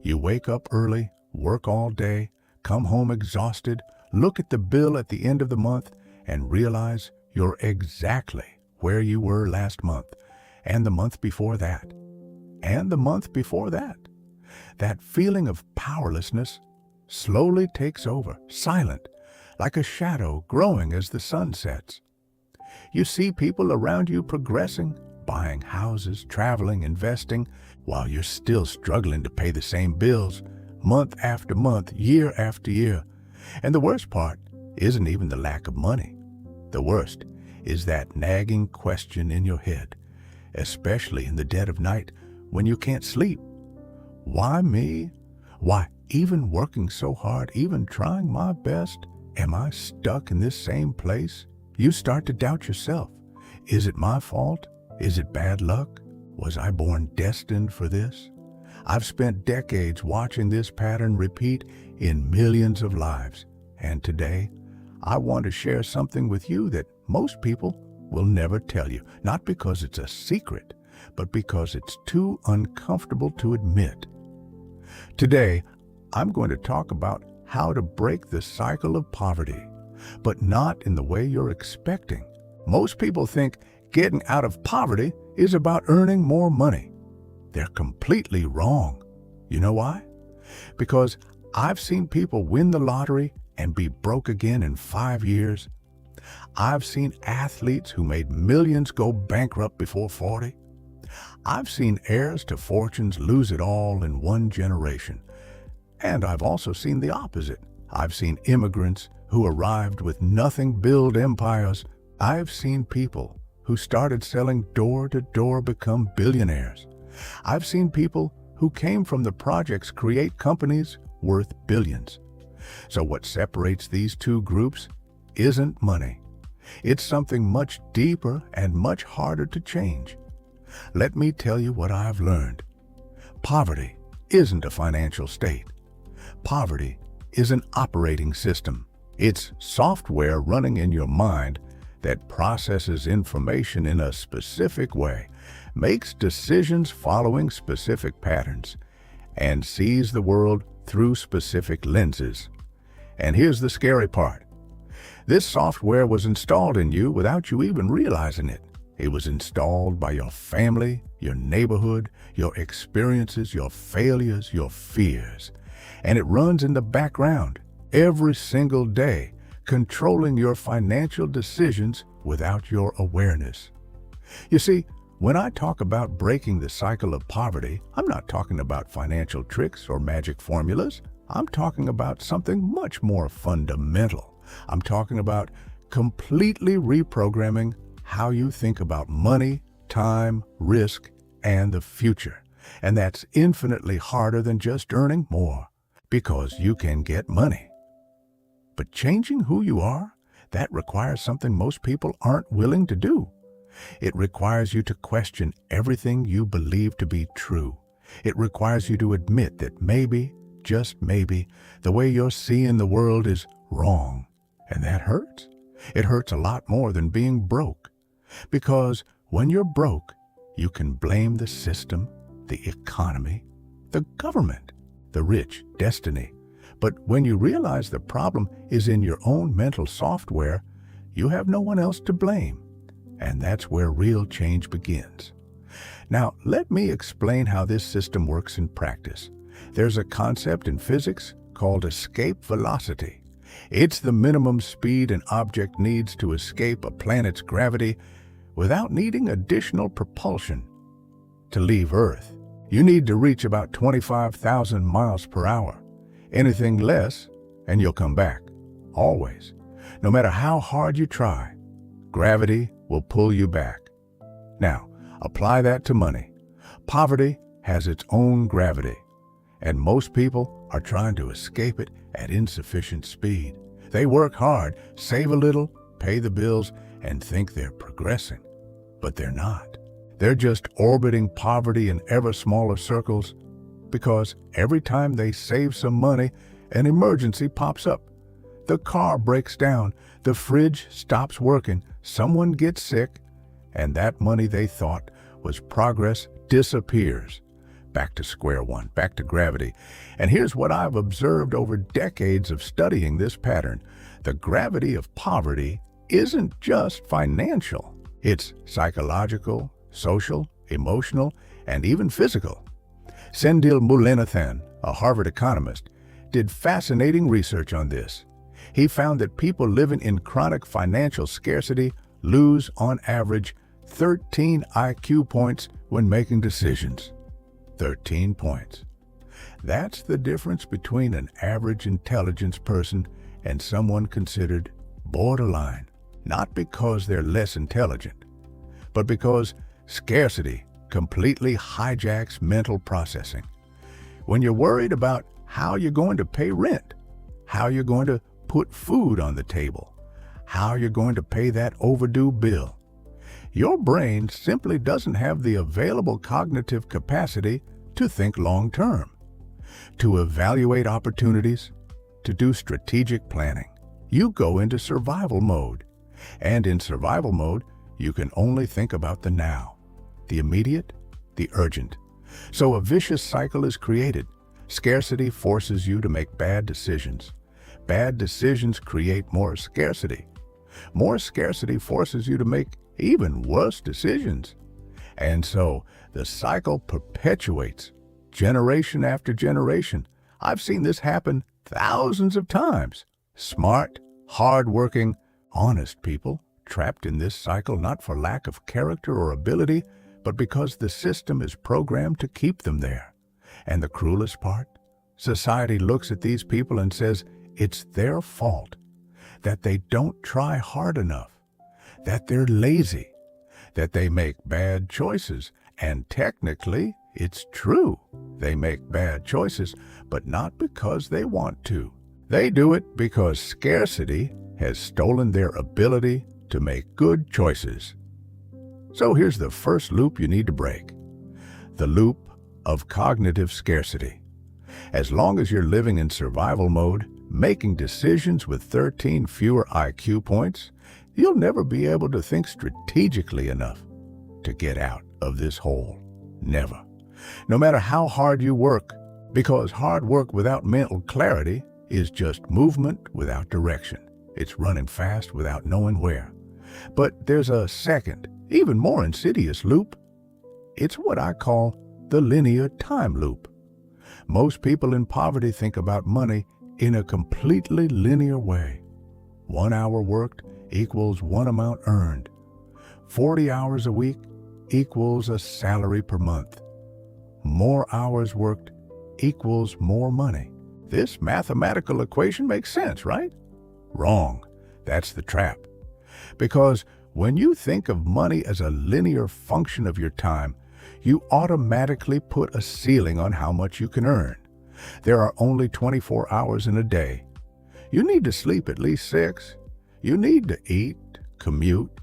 You wake up early, work all day, come home exhausted, look at the bill at the end of the month, and realize you're exactly where you were last month, and the month before that, and the month before that. That feeling of powerlessness slowly takes over, silent, like a shadow growing as the sun sets. You see people around you progressing, buying houses, traveling, investing, while you're still struggling to pay the same bills, month after month, year after year. And the worst part isn't even the lack of money. The worst is that nagging question in your head, especially in the dead of night when you can't sleep. Why me? Why, even working so hard, even trying my best, am I stuck in this same place? You start to doubt yourself. Is it my fault? Is it bad luck? Was I born destined for this? I've spent decades watching this pattern repeat in millions of lives. And today, I want to share something with you that most people will never tell you. Not because it's a secret, but because it's too uncomfortable to admit. Today, I'm going to talk about how to break the cycle of poverty, but not in the way you're expecting. Most people think getting out of poverty is about earning more money. They're completely wrong. You know why? Because I've seen people win the lottery and be broke again in 5 years. I've seen athletes who made millions go bankrupt before 40. I've seen heirs to fortunes lose it all in one generation. And I've also seen the opposite. I've seen immigrants who arrived with nothing build empires. I've seen people who started selling door to door become billionaires. I've seen people who came from the projects create companies worth billions. So what separates these two groups isn't money. It's something much deeper and much harder to change. Let me tell you what I've learned. Poverty isn't a financial state. Poverty is an operating system. It's software running in your mind that processes information in a specific way, makes decisions following specific patterns, and sees the world through specific lenses. And here's the scary part. This software was installed in you without you even realizing it. It was installed by your family, your neighborhood, your experiences, your failures, your fears. And it runs in the background every single day, controlling your financial decisions without your awareness. You see, when I talk about breaking the cycle of poverty, I'm not talking about financial tricks or magic formulas. I'm talking about something much more fundamental. I'm talking about completely reprogramming how you think about money, time, risk, and the future. And that's infinitely harder than just earning more, because you can get money. But changing who you are, that requires something most people aren't willing to do. It requires you to question everything you believe to be true. It requires you to admit that maybe, just maybe, the way you're seeing the world is wrong. And that hurts. It hurts a lot more than being broke. Because when you're broke, you can blame the system, the economy, the government, the rich, destiny. But when you realize the problem is in your own mental software, you have no one else to blame. And that's where real change begins. Now, let me explain how this system works in practice. There's a concept in physics called escape velocity. It's the minimum speed an object needs to escape a planet's gravity without needing additional propulsion. To leave Earth, you need to reach about 25,000 miles per hour. Anything less, and you'll come back. Always. No matter how hard you try, gravity will pull you back. Now, apply that to money. Poverty has its own gravity, and most people are trying to escape it at insufficient speed. They work hard, save a little, pay the bills, and think they're progressing. But they're not. They're just orbiting poverty in ever smaller circles, because every time they save some money, an emergency pops up. The car breaks down, the fridge stops working, someone gets sick, and that money they thought was progress disappears, back to square one, back to gravity. And here's what I've observed over decades of studying this pattern. The gravity of poverty isn't just financial. It's psychological, social, emotional, and even physical. Sendhil Mullainathan, a Harvard economist, did fascinating research on this. He found that people living in chronic financial scarcity lose, on average, 13 IQ points when making decisions. 13 points. That's the difference between an average intelligence person and someone considered borderline, not because they're less intelligent, but because scarcity completely hijacks mental processing. When you're worried about how you're going to pay rent, how you're going to put food on the table, how you're going to pay that overdue bill, your brain simply doesn't have the available cognitive capacity to think long-term, to evaluate opportunities, to do strategic planning. You go into survival mode. And in survival mode, you can only think about the now, the immediate, the urgent. So a vicious cycle is created. Scarcity forces you to make bad decisions. Bad decisions create more scarcity. More scarcity forces you to make even worse decisions. And so the cycle perpetuates generation after generation. I've seen this happen thousands of times. Smart, hard-working, honest people trapped in this cycle not for lack of character or ability, but because the system is programmed to keep them there. And the cruelest part? Society looks at these people and says it's their fault, that they don't try hard enough, that they're lazy, that they make bad choices. And technically, it's true. They make bad choices, but not because they want to. They do it because scarcity has stolen their ability to make good choices. So here's the first loop you need to break. The loop of cognitive scarcity. As long as you're living in survival mode, making decisions with 13 fewer IQ points, you'll never be able to think strategically enough to get out of this hole. Never. No matter how hard you work, because hard work without mental clarity is just movement without direction. It's running fast without knowing where. But there's a second, even more insidious loop. It's what I call the linear time loop. Most people in poverty think about money in a completely linear way. 1 hour worked equals one amount earned. 40 hours a week equals a salary per month. More hours worked equals more money. This mathematical equation makes sense, right? Wrong. That's the trap. Because when you think of money as a linear function of your time, you automatically put a ceiling on how much you can earn. There are only 24 hours in a day. You need to sleep at least 6. You need to eat, commute,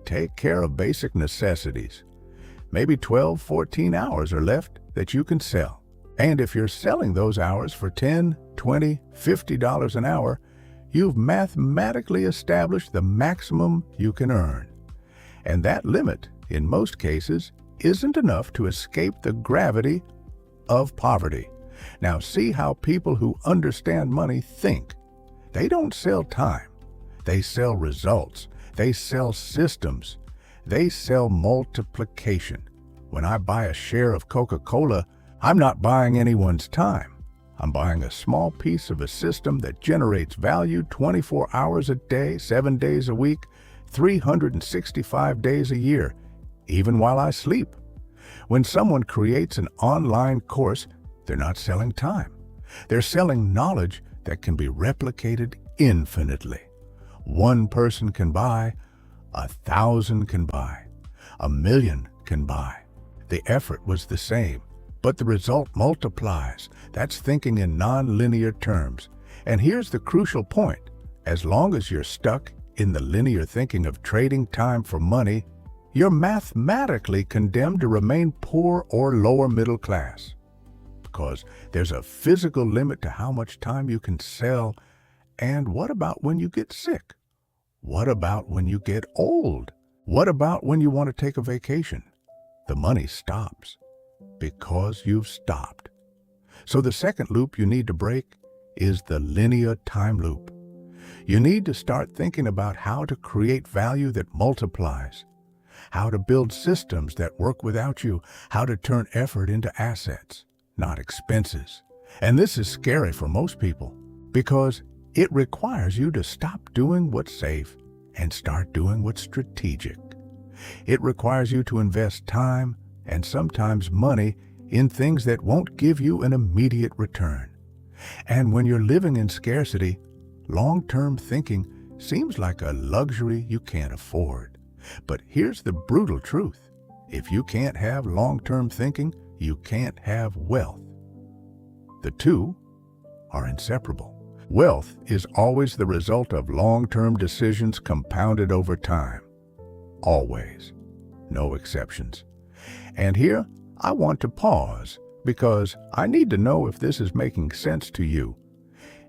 take care of basic necessities. Maybe 12, 14 hours are left that you can sell. And if you're selling those hours for $10, $20, $50 an hour, you've mathematically established the maximum you can earn. And that limit, in most cases, isn't enough to escape the gravity of poverty. Now see how people who understand money think. They don't sell time. They sell results. They sell systems. They sell multiplication. When I buy a share of Coca-Cola, I'm not buying anyone's time. I'm buying a small piece of a system that generates value 24 hours a day, 7 days a week, 365 days a year, even while I sleep. When someone creates an online course, they're not selling time. They're selling knowledge that can be replicated infinitely. One person can buy, 1,000 can buy, 1,000,000 can buy. The effort was the same, but the result multiplies. That's thinking in non-linear terms. And here's the crucial point. As long as you're stuck in the linear thinking of trading time for money, you're mathematically condemned to remain poor or lower middle class. Because there's a physical limit to how much time you can sell. And what about when you get sick? What about when you get old? What about when you want to take a vacation? The money stops. because you've stopped. So the second loop you need to break is the linear time loop. You need to start thinking about how to create value that multiplies, how to build systems that work without you, how to turn effort into assets, not expenses. And this is scary for most people because it requires you to stop doing what's safe and start doing what's strategic. It requires you to invest time and sometimes money in things that won't give you an immediate return. And when you're living in scarcity, long-term thinking seems like a luxury you can't afford. But here's the brutal truth. If you can't have long-term thinking, you can't have wealth. The two are inseparable. Wealth is always the result of long-term decisions compounded over time. Always. No exceptions. And here, I want to pause because I need to know if this is making sense to you.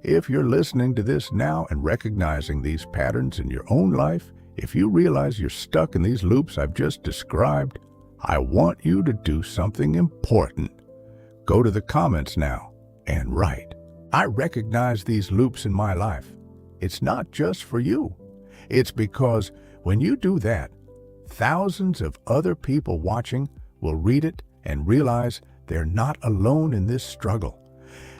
If you're listening to this now and recognizing these patterns in your own life, if you realize you're stuck in these loops I've just described, I want you to do something important. Go to the comments now and write, "I recognize these loops in my life." It's not just for you. It's because when you do that, thousands of other people watching will read it and realize they're not alone in this struggle.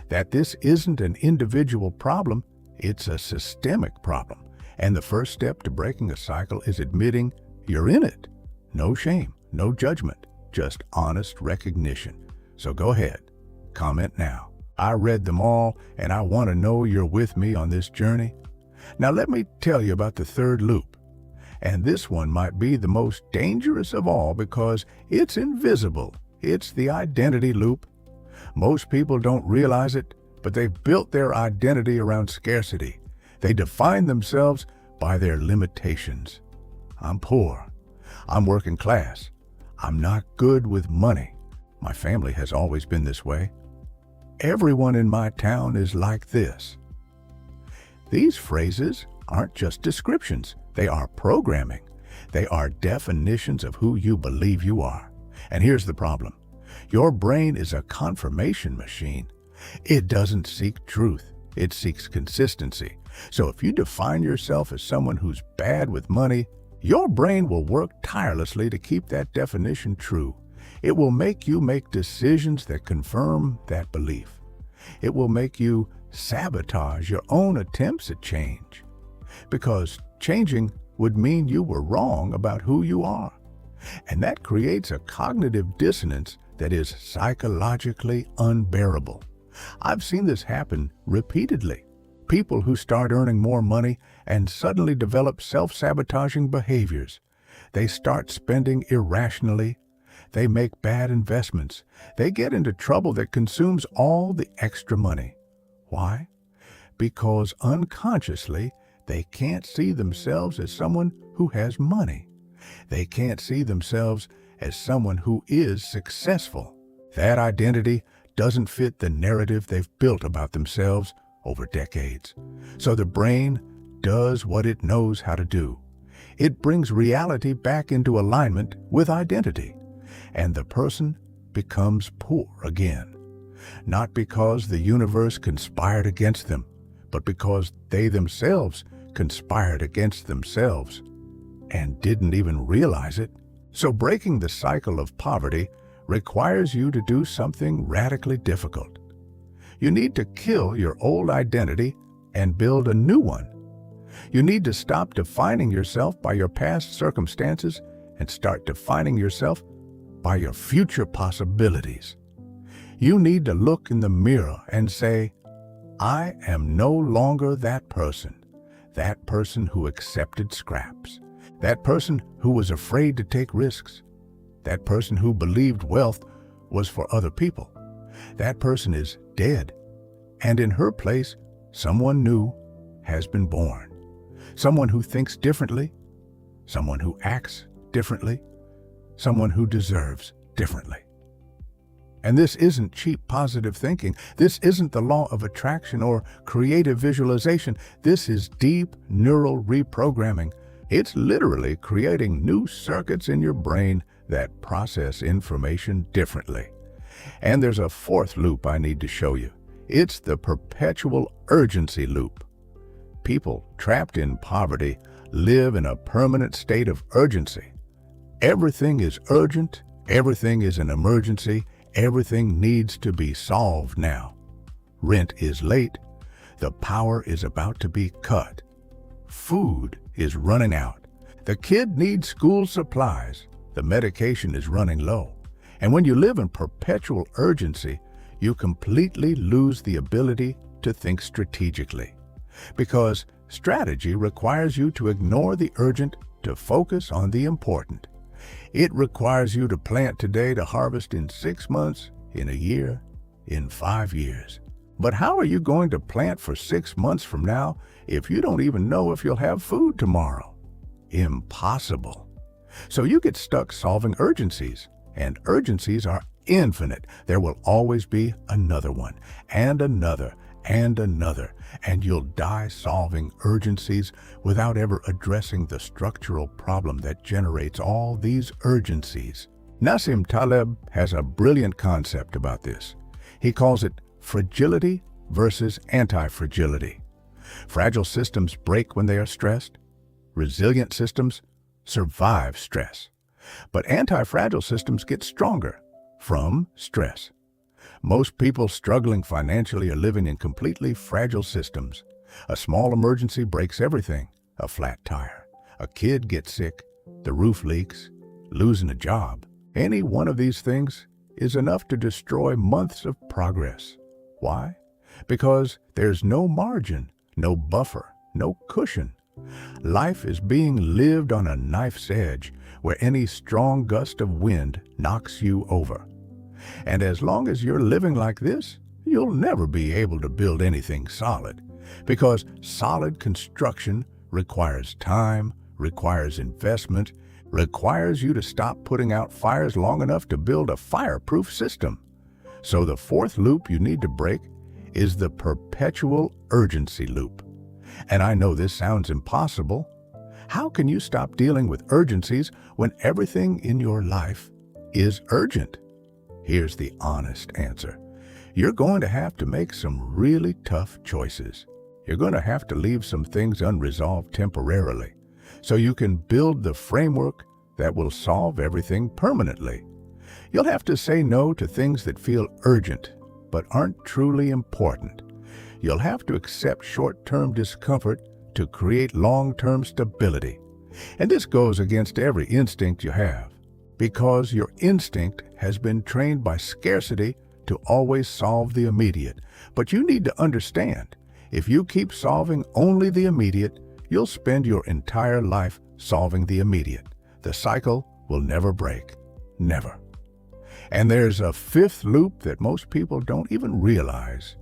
That this isn't an individual problem, it's a systemic problem. And the first step to breaking a cycle is admitting you're in it. No shame, no judgment, just honest recognition. So go ahead, comment now. I read them all, and I want to know you're with me on this journey. Now let me tell you about the third loop. And this one might be the most dangerous of all because it's invisible. It's the identity loop. Most people don't realize it, but they've built their identity around scarcity. They define themselves by their limitations. I'm poor. I'm working class. I'm not good with money. My family has always been this way. Everyone in my town is like this. These phrases aren't just descriptions. They are programming. They are definitions of who you believe you are. And here's the problem. Your brain is a confirmation machine. It doesn't seek truth. It seeks consistency. So if you define yourself as someone who's bad with money, your brain will work tirelessly to keep that definition true. It will make you make decisions that confirm that belief. It will make you sabotage your own attempts at change. Because changing would mean you were wrong about who you are. And that creates a cognitive dissonance that is psychologically unbearable. I've seen this happen repeatedly. People who start earning more money and suddenly develop self-sabotaging behaviors. They start spending irrationally. They make bad investments. They get into trouble that consumes all the extra money. Why? Because unconsciously, they can't see themselves as someone who has money. They can't see themselves as someone who is successful. That identity doesn't fit the narrative they've built about themselves over decades. So the brain does what it knows how to do. It brings reality back into alignment with identity, and the person becomes poor again. Not because the universe conspired against them, but because they themselves conspired against themselves and didn't even realize it. So breaking the cycle of poverty requires you to do something radically difficult. You need to kill your old identity and build a new one. You need to stop defining yourself by your past circumstances and start defining yourself by your future possibilities. You need to look in the mirror and say, I am no longer that person who accepted scraps, that person who was afraid to take risks, that person who believed wealth was for other people. That person is dead, and in her place, someone new has been born. Someone who thinks differently, someone who acts differently, someone who deserves differently. And this isn't cheap positive thinking. This isn't the law of attraction or creative visualization. This is deep neural reprogramming. It's literally creating new circuits in your brain that process information differently. And there's a fourth loop I need to show you. It's the perpetual urgency loop. People trapped in poverty live in a permanent state of urgency. Everything is urgent, everything is an emergency, everything needs to be solved now. Rent is late, the power is about to be cut. Food is running out. The kid needs school supplies. The medication is running low. And when you live in perpetual urgency, you completely lose the ability to think strategically. Because strategy requires you to ignore the urgent to focus on the important. It requires you to plant today to harvest in 6 months, in a year, in 5 years. But how are you going to plant for 6 months from now if you don't even know if you'll have food tomorrow? Impossible. So you get stuck solving urgencies, and urgencies are infinite. There will always be another one, and another, and another, and you'll die solving urgencies without ever addressing the structural problem that generates all these urgencies. Nassim Taleb has a brilliant concept about this. He calls it fragility versus anti-fragility. Fragile systems break when they are stressed. Resilient systems survive stress. But anti-fragile systems get stronger from stress. Most people struggling financially are living in completely fragile systems. A small emergency breaks everything. A flat tire, a kid gets sick, the roof leaks, losing a job. Any one of these things is enough to destroy months of progress. Why? Because there's no margin, no buffer, no cushion. Life is being lived on a knife's edge where any strong gust of wind knocks you over. And as long as you're living like this, you'll never be able to build anything solid, because solid construction requires time, requires investment, requires you to stop putting out fires long enough to build a fireproof system. So the fourth loop you need to break is the perpetual urgency loop. And I know this sounds impossible. How can you stop dealing with urgencies when everything in your life is urgent? Here's the honest answer. You're going to have to make some really tough choices. You're going to have to leave some things unresolved temporarily, so you can build the framework that will solve everything permanently. You'll have to say no to things that feel urgent but aren't truly important. You'll have to accept short-term discomfort to create long-term stability. And this goes against every instinct you have, because your instinct has been trained by scarcity to always solve the immediate. But you need to understand, if you keep solving only the immediate, you'll spend your entire life solving the immediate. The cycle will never break. Never. And there's a fifth loop that most people don't even realize.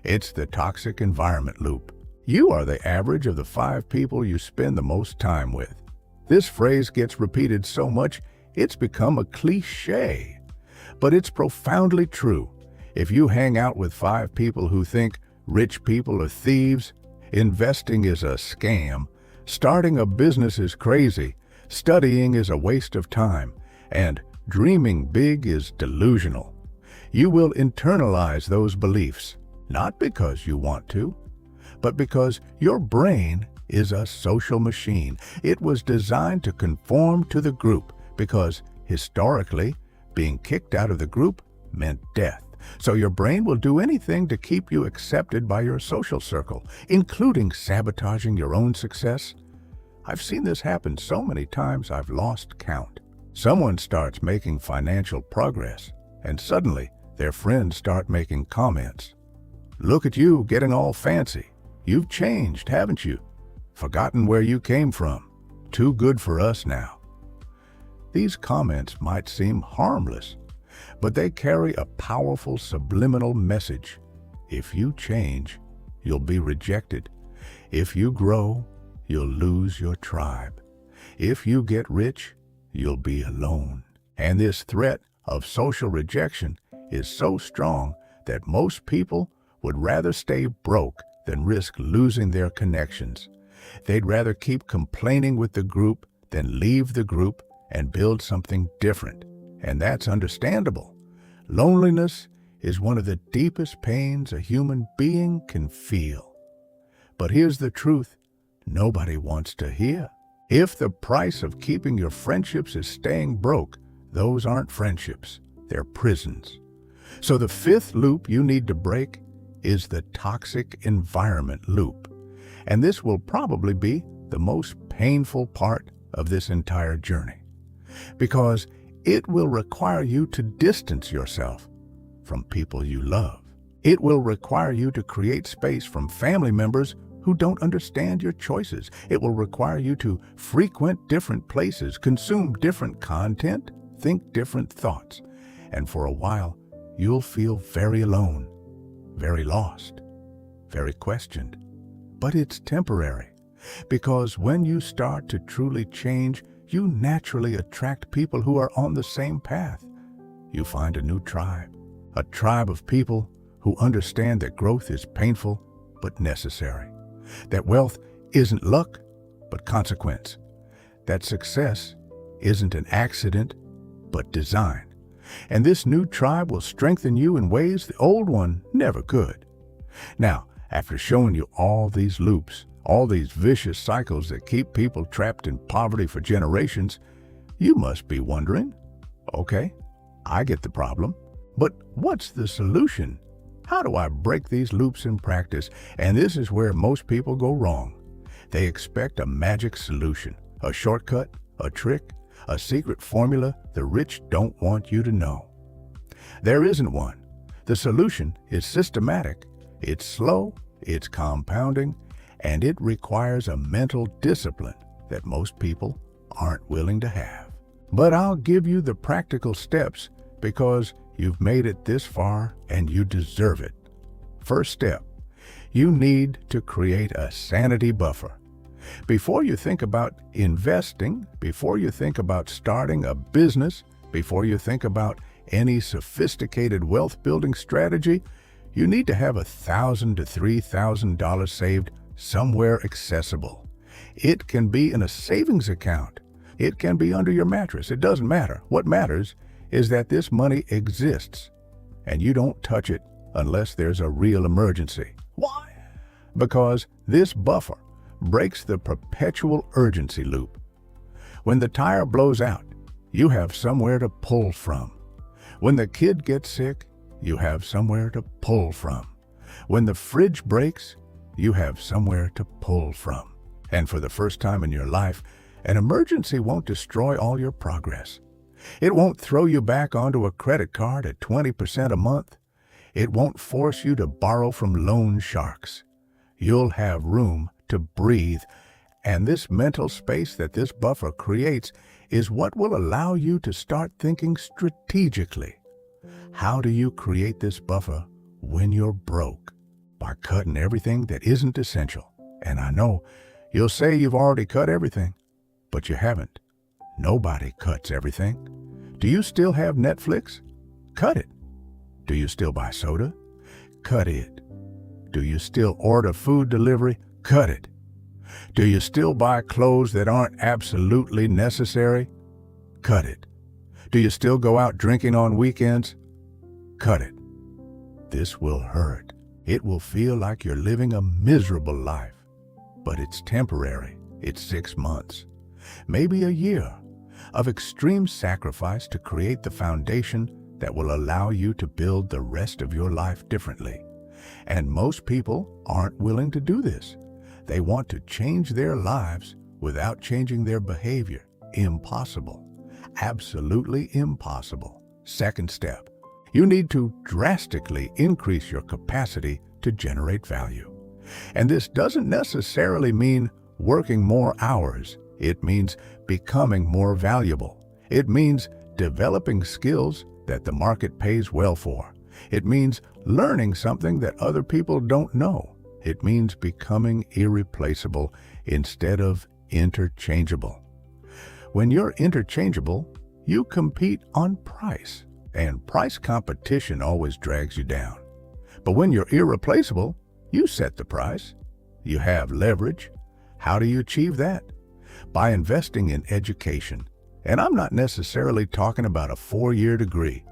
It's the toxic environment loop. You are the average of the 5 people you spend the most time with. This phrase gets repeated so much, it's become a cliché. But it's profoundly true. If you hang out with 5 people who think rich people are thieves, investing is a scam, starting a business is crazy, studying is a waste of time, and dreaming big is delusional, you will internalize those beliefs, not because you want to, but because your brain is a social machine. It was designed to conform to the group because, historically, being kicked out of the group meant death. So your brain will do anything to keep you accepted by your social circle, including sabotaging your own success. I've seen this happen so many times I've lost count. Someone starts making financial progress, and suddenly their friends start making comments. "Look at you getting all fancy. You've changed, haven't you? Forgotten where you came from. Too good for us now." These comments might seem harmless, but they carry a powerful subliminal message. If you change, you'll be rejected. If you grow, you'll lose your tribe. If you get rich, you'll be alone. And this threat of social rejection is so strong that most people would rather stay broke than risk losing their connections. They'd rather keep complaining with the group than leave the group and build something different. And that's understandable. Loneliness is one of the deepest pains a human being can feel. But here's the truth nobody wants to hear. If the price of keeping your friendships is staying broke, those aren't friendships, they're prisons. So the fifth loop you need to break is the toxic environment loop. And this will probably be the most painful part of this entire journey, because it will require you to distance yourself from people you love. It will require you to create space from family members who don't understand your choices. It will require you to frequent different places, consume different content, think different thoughts. And for a while, you'll feel very alone, very lost, very questioned. But it's temporary, because when you start to truly change, you naturally attract people who are on the same path. You find a new tribe, a tribe of people who understand that growth is painful but necessary, that wealth isn't luck but consequence, that success isn't an accident but design. And this new tribe will strengthen you in ways the old one never could. Now, after showing you all these loops, all these vicious cycles that keep people trapped in poverty for generations, you must be wondering, okay, I get the problem, but what's the solution? How do I break these loops in practice? And this is where most people go wrong. They expect a magic solution, a shortcut, a trick, a secret formula the rich don't want you to know. There isn't one. The solution is systematic, it's slow, it's compounding, and it requires a mental discipline that most people aren't willing to have. But I'll give you the practical steps because you've made it this far and you deserve it. First step, you need to create a sanity buffer. Before you think about investing, before you think about starting a business, before you think about any sophisticated wealth-building strategy, you need to have $1,000 to $3,000 saved somewhere accessible. It can be in a savings account. It can be under your mattress. It doesn't matter. What matters is that this money exists, and you don't touch it unless there's a real emergency. Why? Because this buffer breaks the perpetual urgency loop. When the tire blows out, you have somewhere to pull from. When the kid gets sick, you have somewhere to pull from. When the fridge breaks, you have somewhere to pull from. And for the first time in your life, an emergency won't destroy all your progress. It won't throw you back onto a credit card at 20% a month. It won't force you to borrow from loan sharks. You'll have room to breathe, and this mental space that this buffer creates is what will allow you to start thinking strategically. How do you create this buffer when you're broke? By cutting everything that isn't essential. And I know you'll say you've already cut everything, but you haven't. Nobody cuts everything. Do you still have Netflix? Cut it. Do you still buy soda? Cut it. Do you still order food delivery? Cut it. Do you still buy clothes that aren't absolutely necessary? Cut it. Do you still go out drinking on weekends? Cut it. This will hurt. It will feel like you're living a miserable life, but it's temporary. It's 6 months, maybe a year of extreme sacrifice to create the foundation that will allow you to build the rest of your life differently. And most people aren't willing to do this. They want to change their lives without changing their behavior. Impossible. Absolutely impossible. Second step, you need to drastically increase your capacity to generate value. And this doesn't necessarily mean working more hours. It means becoming more valuable. It means developing skills that the market pays well for. It means learning something that other people don't know. It means becoming irreplaceable instead of interchangeable. When you're interchangeable, you compete on price, and price competition always drags you down. But when you're irreplaceable, you set the price. You have leverage. How do you achieve that? By investing in education. And I'm not necessarily talking about a 4-year degree.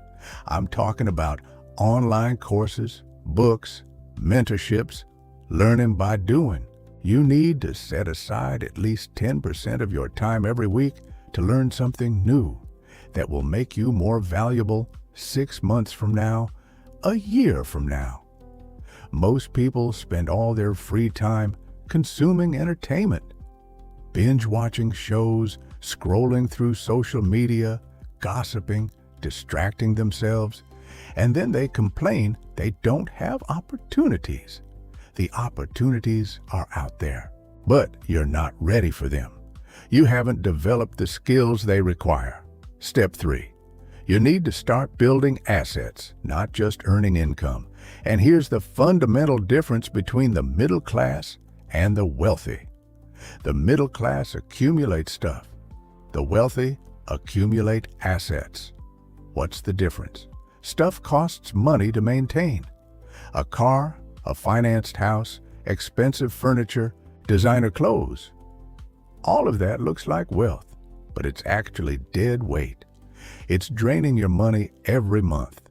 I'm talking about online courses, books, mentorships, learning by doing. You need to set aside at least 10% of your time every week to learn something new that will make you more valuable 6 months from now, a year from now. Most people spend all their free time consuming entertainment, binge-watching shows, scrolling through social media, gossiping, distracting themselves, and then they complain they don't have opportunities. The opportunities are out there, but you're not ready for them. You haven't developed the skills they require. Step 3. You need to start building assets, not just earning income. And here's the fundamental difference between the middle class and the wealthy. The middle class accumulates stuff. The wealthy accumulate assets. What's the difference? Stuff costs money to maintain. A car, a financed house, expensive furniture, designer clothes. All of that looks like wealth, but it's actually dead weight. It's draining your money every month.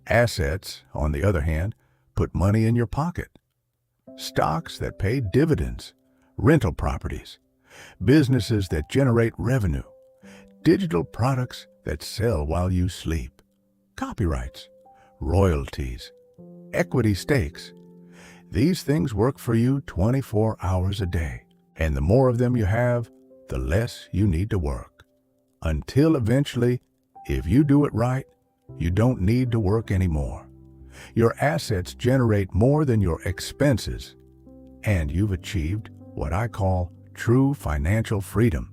Assets, on the other hand, put money in your pocket. Stocks that pay dividends, rental properties, businesses that generate revenue, digital products that sell while you sleep, copyrights, royalties, equity stakes. These things work for you 24 hours a day, and the more of them you have, the less you need to work. Until eventually, if you do it right, you don't need to work anymore. Your assets generate more than your expenses, and you've achieved what I call true financial freedom.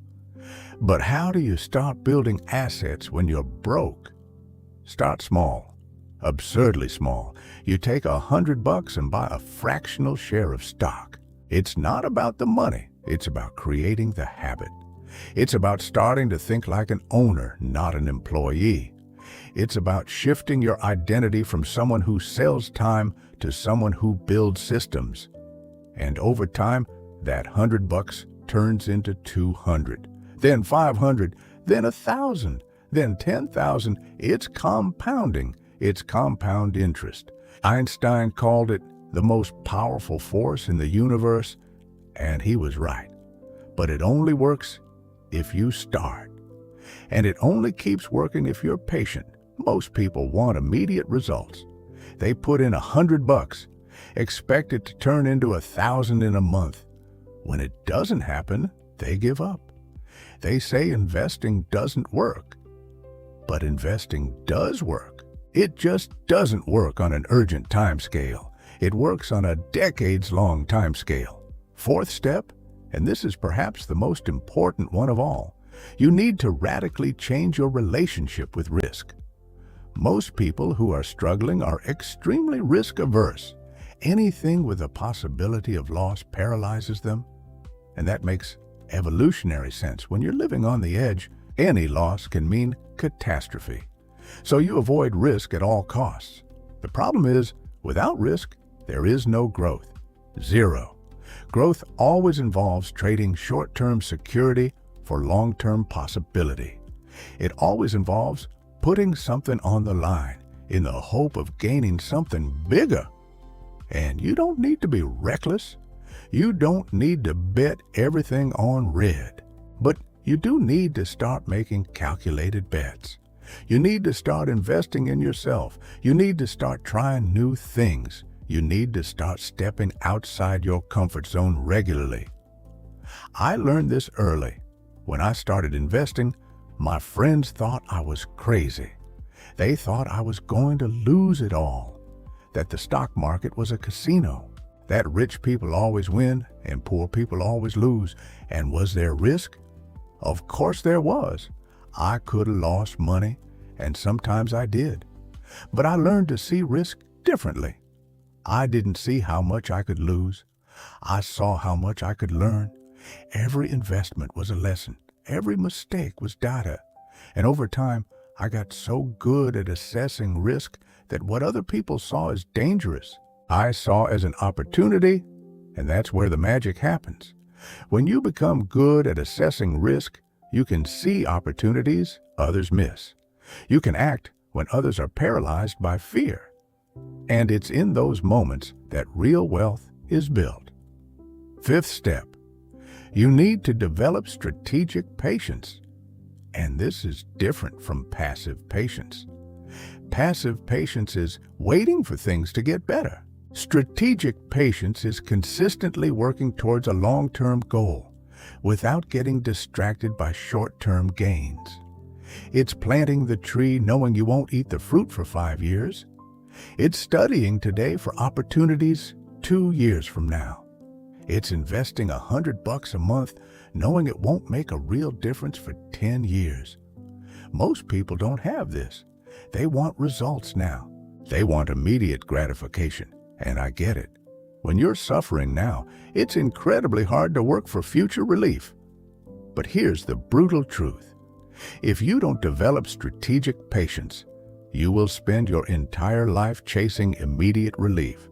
But how do you start building assets when you're broke? Start small, absurdly small. You take $100 and buy a fractional share of stock. It's not about the money, it's about creating the habit. It's about starting to think like an owner, not an employee. It's about shifting your identity from someone who sells time to someone who builds systems. And over time, that $100 turns into $200, then $500, then $1,000, then $10,000. It's compounding. It's compound interest. Einstein called it the most powerful force in the universe, and he was right. But it only works if you start. And it only keeps working if you're patient. Most people want immediate results. They put in $100, expect it to turn into $1,000 in a month. When it doesn't happen, they give up. They say investing doesn't work. But investing does work. It just doesn't work on an urgent time scale. It works on a decades-long time scale. Fourth step, and this is perhaps the most important one of all, you need to radically change your relationship with risk. Most people who are struggling are extremely risk-averse. Anything with a possibility of loss paralyzes them, and that makes evolutionary sense. When you're living on the edge, any loss can mean catastrophe. So you avoid risk at all costs. The problem is, without risk, there is no growth. Zero. Growth always involves trading short-term security for long-term possibility. It always involves putting something on the line in the hope of gaining something bigger. And you don't need to be reckless. You don't need to bet everything on red. But you do need to start making calculated bets. You need to start investing in yourself. You need to start trying new things. You need to start stepping outside your comfort zone regularly. I learned this early. When I started investing, my friends thought I was crazy. They thought I was going to lose it all, that the stock market was a casino, that rich people always win and poor people always lose. And was there risk? Of course there was. I could have lost money, and sometimes I did. But I learned to see risk differently. I didn't see how much I could lose. I saw how much I could learn. Every investment was a lesson. Every mistake was data. And over time, I got so good at assessing risk that what other people saw as dangerous, I saw as an opportunity, and that's where the magic happens. When you become good at assessing risk, you can see opportunities others miss. You can act when others are paralyzed by fear. And it's in those moments that real wealth is built. Fifth step, you need to develop strategic patience. And this is different from passive patience. Passive patience is waiting for things to get better. Strategic patience is consistently working towards a long-term goal without getting distracted by short-term gains. It's planting the tree knowing you won't eat the fruit for 5 years. It's studying today for opportunities 2 years from now. It's investing $100 a month knowing it won't make a real difference for 10 years. Most people don't have this. They want results now. They want immediate gratification, and I get it. When you're suffering now, it's incredibly hard to work for future relief. But here's the brutal truth. If you don't develop strategic patience, you will spend your entire life chasing immediate relief.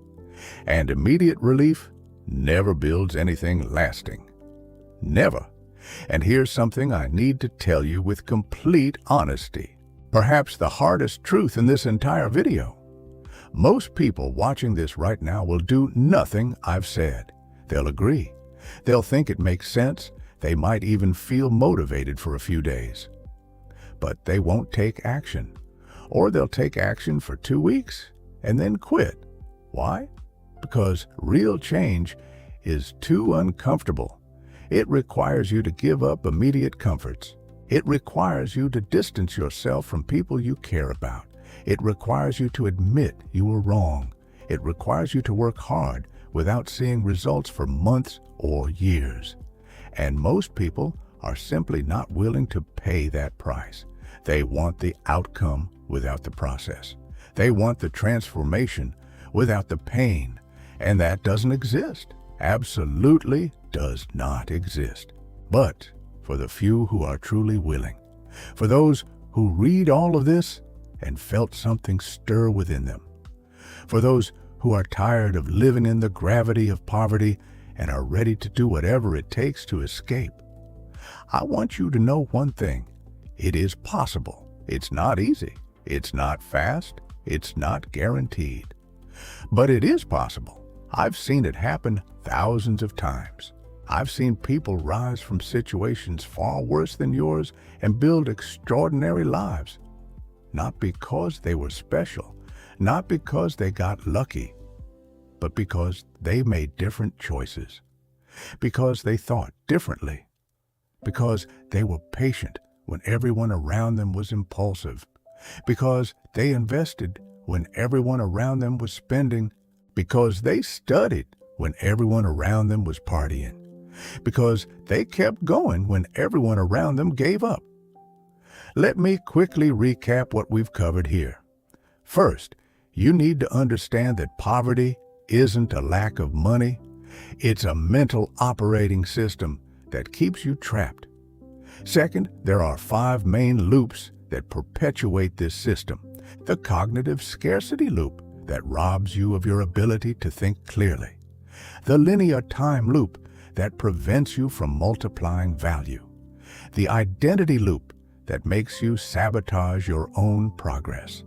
And immediate relief never builds anything lasting. Never. And here's something I need to tell you with complete honesty. Perhaps the hardest truth in this entire video. Most people watching this right now will do nothing I've said. They'll agree. They'll think it makes sense. They might even feel motivated for a few days. But they won't take action. Or they'll take action for 2 weeks and then quit. Why? Because real change is too uncomfortable. It requires you to give up immediate comforts. It requires you to distance yourself from people you care about. It requires you to admit you were wrong. It requires you to work hard without seeing results for months or years. And most people are simply not willing to pay that price. They want the outcome without the process. They want the transformation without the pain. And that doesn't exist. Absolutely does not exist. But for the few who are truly willing, for those who read all of this and felt something stir within them, for those who are tired of living in the gravity of poverty and are ready to do whatever it takes to escape, I want you to know one thing. It is possible. It's not easy. It's not fast. It's not guaranteed. But it is possible. I've seen it happen thousands of times. I've seen people rise from situations far worse than yours and build extraordinary lives. Not because they were special, not because they got lucky, but because they made different choices, because they thought differently, because they were patient when everyone around them was impulsive, because they invested when everyone around them was spending, because they studied when everyone around them was partying, because they kept going when everyone around them gave up. Let me quickly recap what we've covered here. First, you need to understand that poverty isn't a lack of money. It's a mental operating system that keeps you trapped. Second, there are 5 main loops that perpetuate this system. The cognitive scarcity loop that robs you of your ability to think clearly. The linear time loop that prevents you from multiplying value. The identity loop that makes you sabotage your own progress.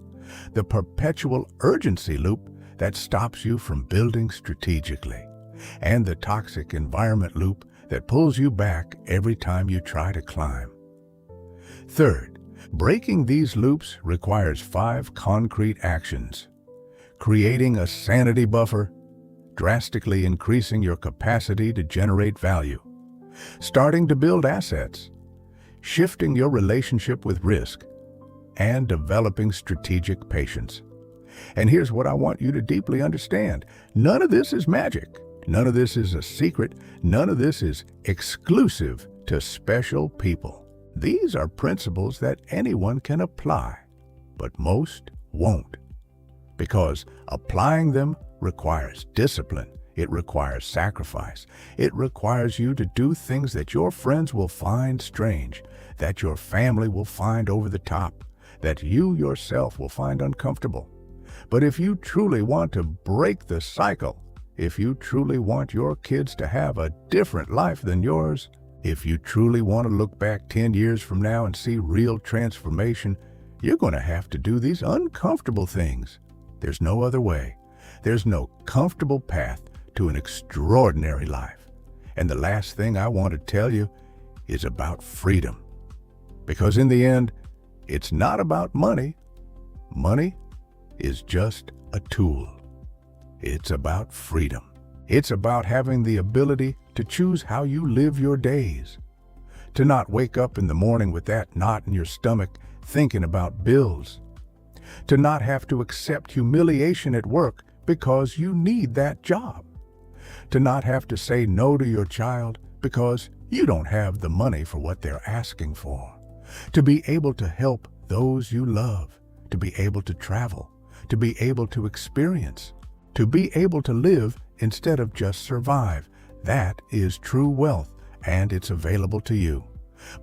The perpetual urgency loop that stops you from building strategically. And the toxic environment loop that pulls you back every time you try to climb. Third, breaking these loops requires 5 concrete actions. Creating a sanity buffer, drastically increasing your capacity to generate value, starting to build assets, shifting your relationship with risk, and developing strategic patience. And here's what I want you to deeply understand. None of this is magic. None of this is a secret. None of this is exclusive to special people. These are principles that anyone can apply, but most won't. Because applying them requires discipline. It requires sacrifice. It requires you to do things that your friends will find strange, that your family will find over the top, that you yourself will find uncomfortable. But if you truly want to break the cycle, if you truly want your kids to have a different life than yours, if you truly want to look back 10 years from now and see real transformation, you're going to have to do these uncomfortable things. There's no other way. There's no comfortable path to an extraordinary life. And the last thing I want to tell you is about freedom. Because in the end, it's not about money. Money is just a tool. It's about freedom. It's about having the ability to choose how you live your days. To not wake up in the morning with that knot in your stomach thinking about bills. To not have to accept humiliation at work because you need that job. To not have to say no to your child because you don't have the money for what they're asking for. To be able to help those you love. To be able to travel. To be able to experience. To be able to live instead of just survive. That is true wealth, and it's available to you.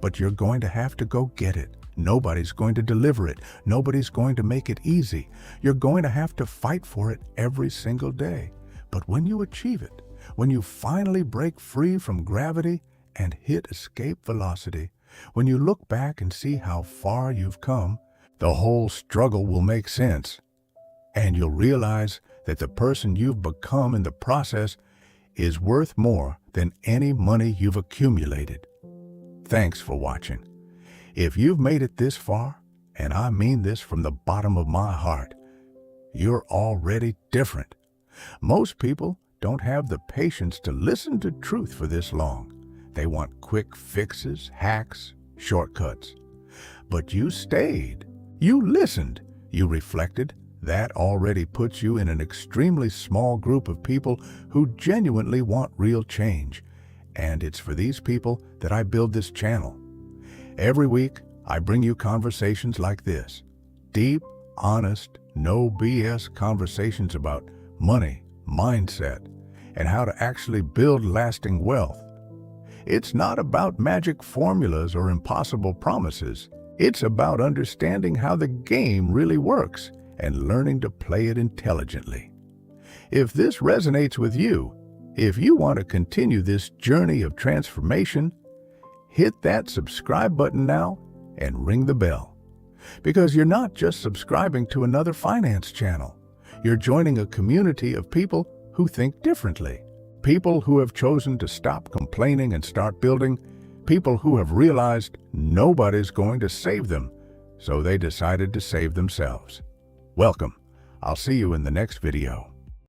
But you're going to have to go get it. Nobody's going to deliver it. Nobody's going to make it easy. You're going to have to fight for it every single day. But when you achieve it, when you finally break free from gravity and hit escape velocity, when you look back and see how far you've come, the whole struggle will make sense. And you'll realize that the person you've become in the process is worth more than any money you've accumulated. Thanks for watching. If you've made it this far, and I mean this from the bottom of my heart, you're already different. Most people don't have the patience to listen to truth for this long. They want quick fixes, hacks, shortcuts. But you stayed. You listened. You reflected. That already puts you in an extremely small group of people who genuinely want real change. And it's for these people that I build this channel. Every week, I bring you conversations like this. Deep, honest, no BS conversations about money, mindset, and how to actually build lasting wealth. It's not about magic formulas or impossible promises. It's about understanding how the game really works and learning to play it intelligently. If this resonates with you, if you want to continue this journey of transformation, hit that subscribe button now and ring the bell. Because you're not just subscribing to another finance channel. You're joining a community of people who think differently. People who have chosen to stop complaining and start building. People who have realized nobody's going to save them, so they decided to save themselves. Welcome. I'll see you in the next video.